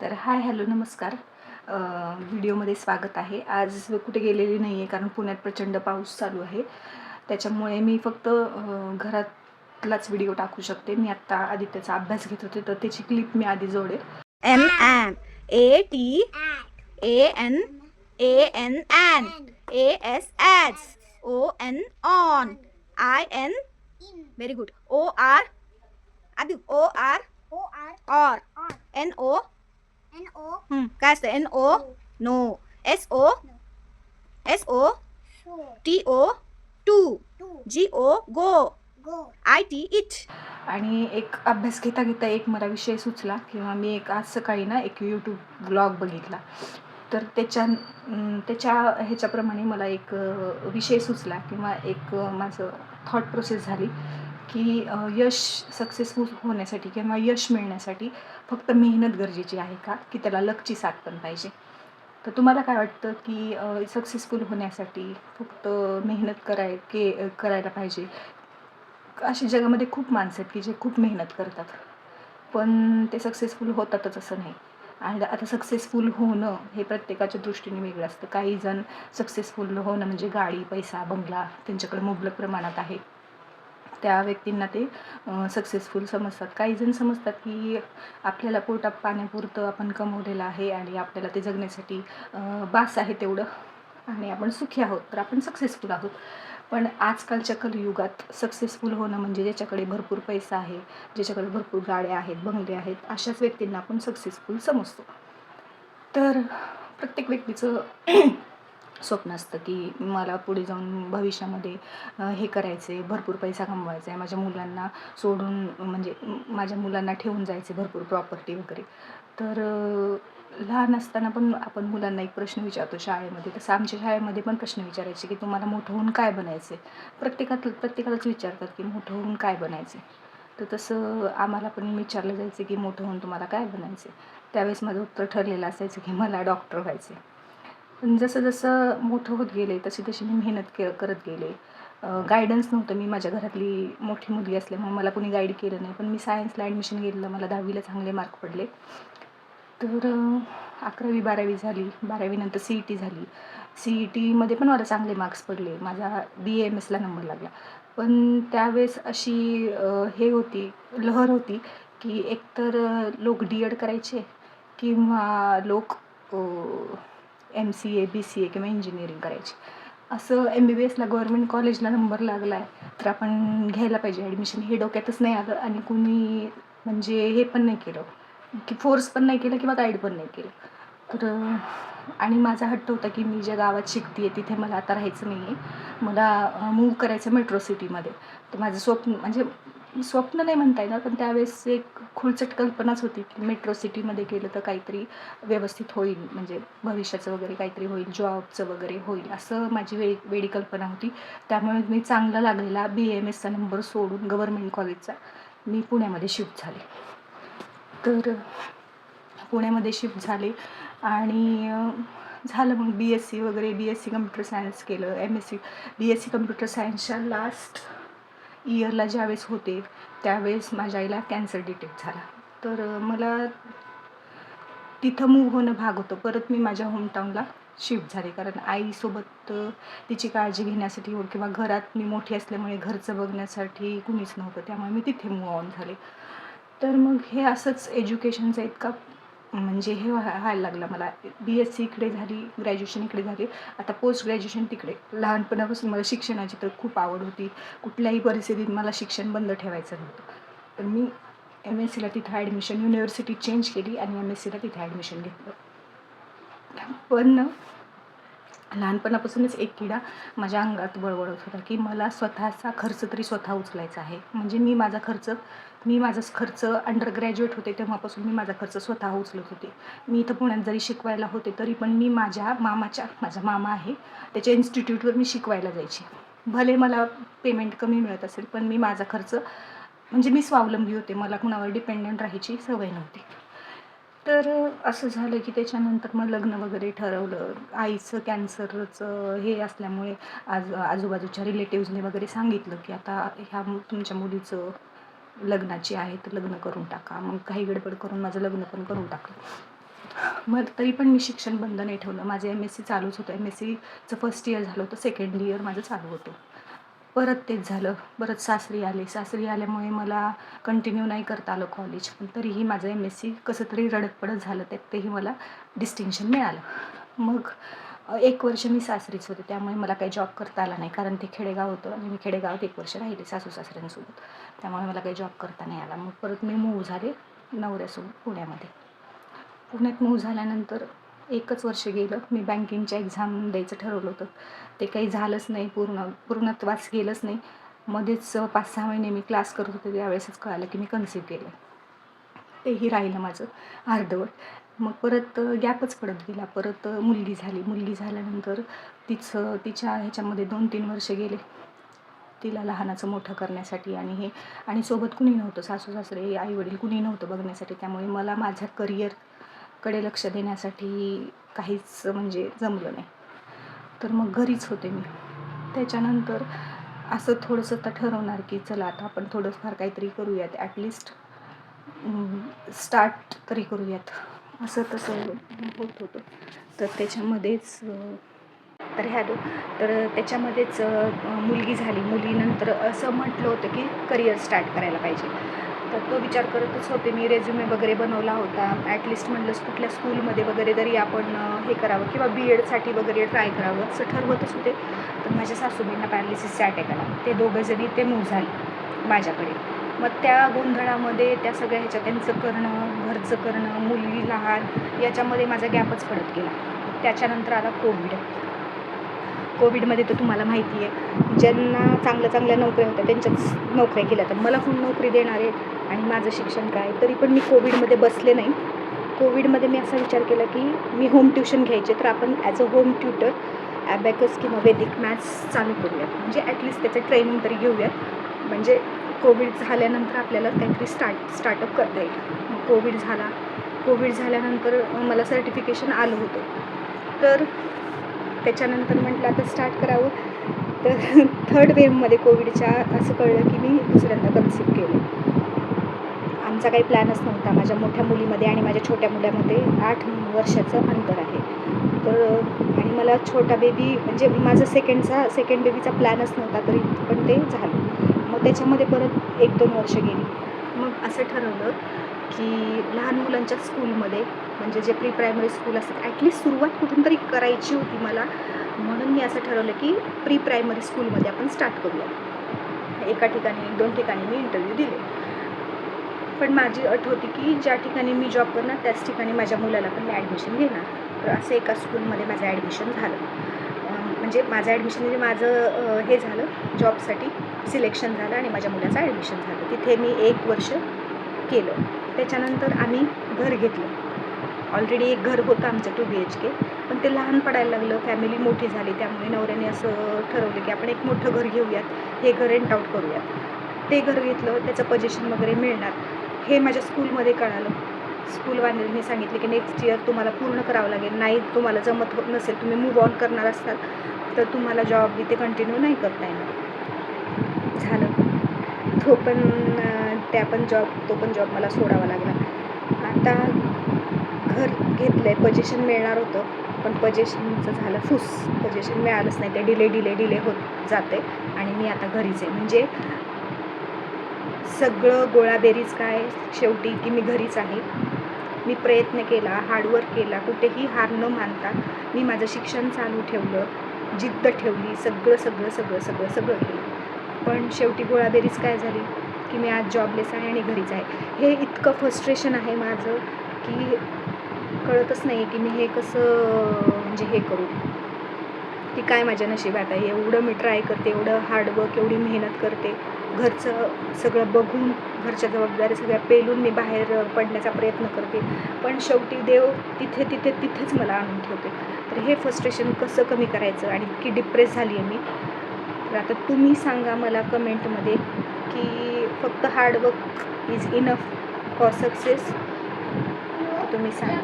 तर hi hello नमस्कार. व्हिडिओमध्ये स्वागत आहे. आज कुठे गेलेली नाही आहे कारण पुण्यात प्रचंड पाऊस चालू आहे. त्याच्यामुळे मी फक्त घरातलाच व्हिडिओ टाकू शकते. मी आत्ता आदित्यचा अभ्यास घेत होते तर त्याची क्लिप मी आधी जोडेल. MATANANASSON on IN very good OR आधी OR or NO काय असतं NO no SO TO to GO go IT it. आणि एक अभ्यास घेता घेता एक मला विषय सुचला किंवा मी आज सकाळी ना एक यूट्यूब ब्लॉग बघितला. तर त्याच्या ह्याच्याप्रमाणे मला एक विषय सुचला किंवा एक माझं थॉट प्रोसेस झाली की यश सक्सेसफुल होण्यासाठी किंवा यश मिळण्यासाठी फक्त मेहनत गरजेची आहे का, की त्याला लकची साथ पण पाहिजे. तर तुम्हाला काय वाटतं की सक्सेसफुल होण्यासाठी फक्त मेहनत करायला पाहिजे? अशी जगामध्ये खूप माणसं आहेत की जे खूप मेहनत करतात पण ते सक्सेसफुल होतातच असं नाही. आणि आता सक्सेसफुल होणं हे प्रत्येकाच्या दृष्टीने वेगळं असतं. काही जण सक्सेसफुल होणं म्हणजे गाडी, पैसा, बंगला त्यांच्याकडे मुबलक प्रमाणात आहे, त्या व्यक्तींना ते सक्सेसफुल समजतात. काही जण समजतात की आपल्याला पोटात पाण्यापुरतं आपण कमवलेलं आहे आणि आपल्याला ते जगण्यासाठी बास आहे तेवढं आणि आपण सुखी आहोत तर आपण सक्सेसफुल आहोत. पण आजकालच्या कलियुगात सक्सेसफुल होणं म्हणजे ज्याच्याकडे भरपूर पैसा आहे, ज्याच्याकडे भरपूर गाड्या आहेत, बंगले आहेत, अशाच व्यक्तींना आपण सक्सेसफुल समजतो. तर प्रत्येक व्यक्तीचं स्वप्न असतं की मला पुढे जाऊन भविष्यामध्ये हे करायचं आहे, भरपूर पैसा कमवायचा आहे, माझ्या मुलांना सोडून म्हणजे माझ्या मुलांना ठेवून जायचे भरपूर प्रॉपर्टी वगैरे. तर लहान असताना पण आपण मुलांना एक प्रश्न विचारतो शाळेमध्ये, तसं आमच्या शाळेमध्ये पण प्रश्न विचारायचे की तुम्हाला मोठं होऊन काय बनायचं आहे. प्रत्येकालाच विचारतात की मोठं होऊन काय बनायचं आहे. तर तसं आम्हाला पण विचारलं जायचं की मोठं होऊन तुम्हाला काय बनायचं आहे. त्यावेळेस माझं उत्तर ठरलेलं असायचं की मला डॉक्टर व्हायचं आहे. पण जसं जसं मोठं होत गेले तशी तशी मी मेहनत करत गेले. गायडन्स नव्हतं. मी माझ्या घरातली मोठी मुलगी असल्यामुळे मला कोणी गाईड केलं नाही. पण मी सायन्सला ॲडमिशन घेतलं. मला 10वीला चांगले मार्क पडले. तर 11वी 12वी झाली. 12वीनंतर CET झाली. CETमध्ये पण मला चांगले मार्क्स पडले. माझा BAMSला नंबर लागला. पण त्यावेळेस अशी हे होती, लहर होती की एकतर लोक DED करायचे किंवा लोक MCA BCA किंवा इंजिनिअरिंग करायची. असं MBBSला गव्हर्मेंट कॉलेजला नंबर लागला आहे तर आपण घ्यायला पाहिजे ॲडमिशन, हे डोक्यातच नाही आलं. आणि कुणी म्हणजे हे पण नाही केलं की फोर्स पण नाही केलं किंवा गाईड पण नाही केलं. तर आणि माझा हट्ट होता की मी ज्या गावात शिकते आहे तिथे मला आता राहायचं नाही आहे, मला मूव्ह करायचं मेट्रो सिटीमध्ये. तर माझं स्वप्न नाही म्हणता येणार, पण त्यावेळेस एक खुळचट कल्पनाच होती की मेट्रो सिटीमध्ये गेलं तर काहीतरी व्यवस्थित होईल, म्हणजे भविष्याचं वगैरे काहीतरी होईल, जॉबचं वगैरे होईल, असं माझी वेडी कल्पना होती. त्यामुळे मी चांगला लागलेला BAMSचा नंबर सोडून गव्हर्मेंट कॉलेजचा मी पुण्यामध्ये शिफ्ट झाले. तर पुण्यामध्ये शिफ्ट झाले आणि झालं मग BSc वगैरे, BSc कम्प्युटर सायन्स केलं, MSc BSc कम्प्युटर सायन्सच्या लास्ट इयरला ज्यावेळेस होते त्यावेळेस माझ्या आईला कॅन्सर डिटेक्ट झाला. तर मला तिथं मूव्ह होणं भाग होतं. परत मी माझ्या होमटाऊनला शिफ्ट झाले कारण आईसोबत तिची काळजी घेण्यासाठी किंवा घरात मी मोठी असल्यामुळे घरचं बघण्यासाठी कुणीच नव्हतं, त्यामुळे मी तिथे मूव्ह ऑन झाले. तर मग हे असंच एज्युकेशनचा इतका म्हणजे हे व्हायला लागला मला. BSc इकडे झाली, ग्रॅज्युएशन इकडे झाली, आता पोस्ट ग्रॅज्युएशन तिकडे. लहानपणापासून मला शिक्षणाची तर खूप आवड होती. कुठल्याही परिस्थितीत मला शिक्षण बंद ठेवायचं नव्हतं. तर मी MScला तिथं ॲडमिशन, युनिव्हर्सिटी चेंज केली आणि MScला तिथे ॲडमिशन घेतलं. पण लहानपणापासूनच एक किडा माझ्या अंगात बळबळत होता की मला स्वतःचा खर्च तरी स्वतः उचलायचा आहे. म्हणजे मी माझा खर्च अंडर ग्रॅज्युएट होते तेव्हापासून मी माझा खर्च स्वतः उचलत होते. मी इथं पुण्यात जरी शिकवायला होते तरी पण मी माझा मामा आहे त्याच्या इन्स्टिट्यूटवर मी शिकवायला जायची. भले मला पेमेंट कमी मिळत असेल पण मी माझा खर्च म्हणजे मी स्वावलंबी होते, मला कुणावर डिपेंडंट राहायची सवय नव्हती. तर असं झालं की त्याच्यानंतर मग लग्न वगैरे ठरवलं. आईचं कॅन्सरचं हे असल्यामुळे आजूबाजूच्या रिलेटिव्सने वगैरे सांगितलं की आता तुमच्या मुलीचं लग्नाची आहे तर लग्न करून टाका. मग काही गडबड करून माझं लग्न पण करून टाकलं. मग तरी पण मी शिक्षण बंद नाही ठेवलं. माझं MSc चालूच होतं. MScचं फर्स्ट इयर झालं होतं, सेकंड इयर माझं चालू होतं. परत तेच झालं. परत सासरी आले. सासरी आल्यामुळे मला कंटिन्यू नाही करता आलं कॉलेज. पण तरीही माझं MSc कसं तरी रडत पडत झालं. तेही मला डिस्टिंक्शन मिळालं. मग 1 वर्ष मी सासरीच होते. त्यामुळे मला काही जॉब करता आला नाही. कारण ते खेडेगाव होतं आणि मी खेडेगावात 1 वर्ष राहिले सासू-सासऱ्यांसोबत. त्यामुळे मला काही जॉब करता नाही आला. मग परत मी मूव्ह झाले नवऱ्यासोबत पुण्यामध्ये. पुण्यात मूव्ह झाल्यानंतर 1च वर्ष गेलं. मी बँकिंगच्या एक्झाम द्यायचं ठरवलं होतं. ते काही झालंच नाही, पूर्णत्वास गेलंच नाही. मध्येच 5-6 महिने मी क्लास करत होते. त्यावेळेसच कळालं की मी कन्सीव्ह केलं. तेही राहिलं माझं अर्धवट. मग परत गॅपच पडत गेला. परत मुलगी झाली. मुलगी झाल्यानंतर तिच्या ह्याच्यामध्ये 2-3 वर्ष गेले. तिला लहानाचं मोठं करण्यासाठी आणि सोबत कुणी नव्हतं. सासू-सासरे, आई-वडील कुणी नव्हतं बघण्यासाठी. त्यामुळे मला माझ्या करिअरकडे लक्ष देण्यासाठी काहीच म्हणजे जमलं नाही. तर मग घरीच होते मी. त्याच्यानंतर असं थोडंसं आता ठरवणार की चला आता आपण थोडंफार काहीतरी करूयात. ॲटलिस्ट स्टार्ट तरी करूयात. असं तसं होत होतं. तर त्याच्यामध्येच मुलगी झाली. मुलीनंतर असं म्हटलं होतं की करिअर स्टार्ट करायला पाहिजे. तर तो विचार करतच होते मी. रेझ्युमे वगैरे बनवला होता. ॲटलिस्ट म्हटलं कुठल्या स्कूलमध्ये वगैरे तरी आपण हे करावं किंवा BEdसाठी वगैरे ट्राय करावं असं ठरवतच होते. तर माझ्या सासूबाईंना पॅरालिसिसचा अटॅक आला. ते दोघंजणी ते मूव्ह झाले माझ्याकडे. मग त्या गोंधळामध्ये त्या सगळ्या ह्याच्या त्यांचं करणं, घरचं करणं, मुलगी लहान, याच्यामध्ये माझा गॅपच पडत गेला. त्याच्यानंतर आला कोविडमध्ये तर तुम्हाला माहिती आहे, ज्यांना चांगल्या नोकऱ्या होत्या त्यांच्याच नोकऱ्या केल्या. तर मला कोण नोकरी देणार आहे आणि माझं शिक्षण काय? तरी पण मी कोविडमध्ये बसले नाही. कोविडमध्ये मी असा विचार केला की मी होम ट्युशन घ्यायचे, तर आपण as a home tutor abacus किंवा वैदिक मॅथ्स चालू करूयात. म्हणजे ॲटलिस्ट त्याचं ट्रेनिंग तरी घेऊयात. म्हणजे कोविड झाल्यानंतर आपल्याला काहीतरी स्टार्टअप करता येईल. कोविड झाल्यानंतर मला सर्टिफिकेशन आलं होतं. तर त्याच्यानंतर म्हटलं आता स्टार्ट करावं. तर 3rd वेव्हमध्ये कोविडच्या असं कळलं की मी दुसऱ्यांदा कन्सीव्ह केलं. आमचा काही प्लॅनच नव्हता. माझ्या मोठ्या मुलीमध्ये आणि माझ्या छोट्या मुलामध्ये 8 वर्षाचं अंतर आहे. तर आणि मला छोटा बेबी म्हणजे माझा सेकंड बेबीचा प्लॅनच नव्हता, तरी पण ते झालं. मग त्याच्यामध्ये परत 1-2 वर्ष गेली. मग असं ठरवलं की लहान मुलांच्या स्कूलमध्ये म्हणजे जे प्री प्रायमरी स्कूल असतात, ॲटलिस्ट सुरुवात कुठून तरी करायची होती मला. म्हणून मी असं ठरवलं की प्री प्रायमरी स्कूलमध्ये आपण स्टार्ट करूया. 1-2 ठिकाणी मी इंटरव्ह्यू दिले. पण माझी अट होती की ज्या ठिकाणी मी जॉब करणार त्याच ठिकाणी माझ्या मुलाला पण मी ॲडमिशन घेणार. तर असं एका स्कूलमध्ये माझं ॲडमिशन झालं. म्हणजे माझं हे झालं, जॉबसाठी सिलेक्शन झालं आणि माझ्या मुलाचं ॲडमिशन झालं. तिथे मी 1 वर्ष केलं. त्याच्यानंतर आम्ही घर घेतलं. ऑलरेडी एक घर होतं आमचं 2 BHK, पण ते लहान पडायला लागलं. फॅमिली मोठी झाली. त्यामुळे नवऱ्याने असं ठरवलं की आपण एक मोठं घर घेऊयात, हे घर रेंट आऊट करूयात. ते घर घेतलं. त्याचं पोझिशन वगैरे मिळणार हे माझ्या स्कूलमध्ये कळालं. स्कूलवाल्यांनी सांगितले की नेक्स्ट इयर तुम्हाला पूर्ण करावं लागेल. नाही तुम्हाला जमत नसेल, तुम्ही मूव्ह ऑन करणार असाल तर तुम्हाला जॉब इथे कंटिन्यू नाही करता येणार. झालं. तो पण जॉब मला सोडावा लागला. आता घर घेतलं आहे, पोझिशन मिळणार होतं, पण पोझिशनचं झालं फुस. पोझिशन मिळालंच नाही. ते डिले होत जाते आणि मी आता घरीच आहे. म्हणजे सगळं गोळाबेरीज काय शेवटी की मी घरीच आहे. मी प्रयत्न केला, हार्डवर्क केला, कुठेही हार न मानता मी माझं शिक्षण चालू ठेवलं, जिद्द ठेवली, सगळं केलं. पण शेवटी गोळाबेरीज काय झाली की मी आज जॉबलेस आहे आणि घरीच आहे. हे इतकं फ्रस्ट्रेशन आहे माझं की कळतच नाही की मी हे कसं म्हणजे हे करू, की काय माझ्या नशिबात आहे. एवढं मी ट्राय करते, एवढं हार्डवर्क, एवढी मेहनत करते, घरचं सगळं बघून, घरच्या जबाबदाऱ्या सगळ्या पेलून मी बाहेर पडण्याचा प्रयत्न करते, पण शेवटी देव तिथेच मला आणून ठेवते. तर हे फ्रस्ट्रेशन कसं कमी करायचं आणि इतकी डिप्रेस झाली आहे मी. तर आता तुम्ही सांगा मला कमेंटमध्ये की फक्त hard work is enough for success. तुम्ही सांगा.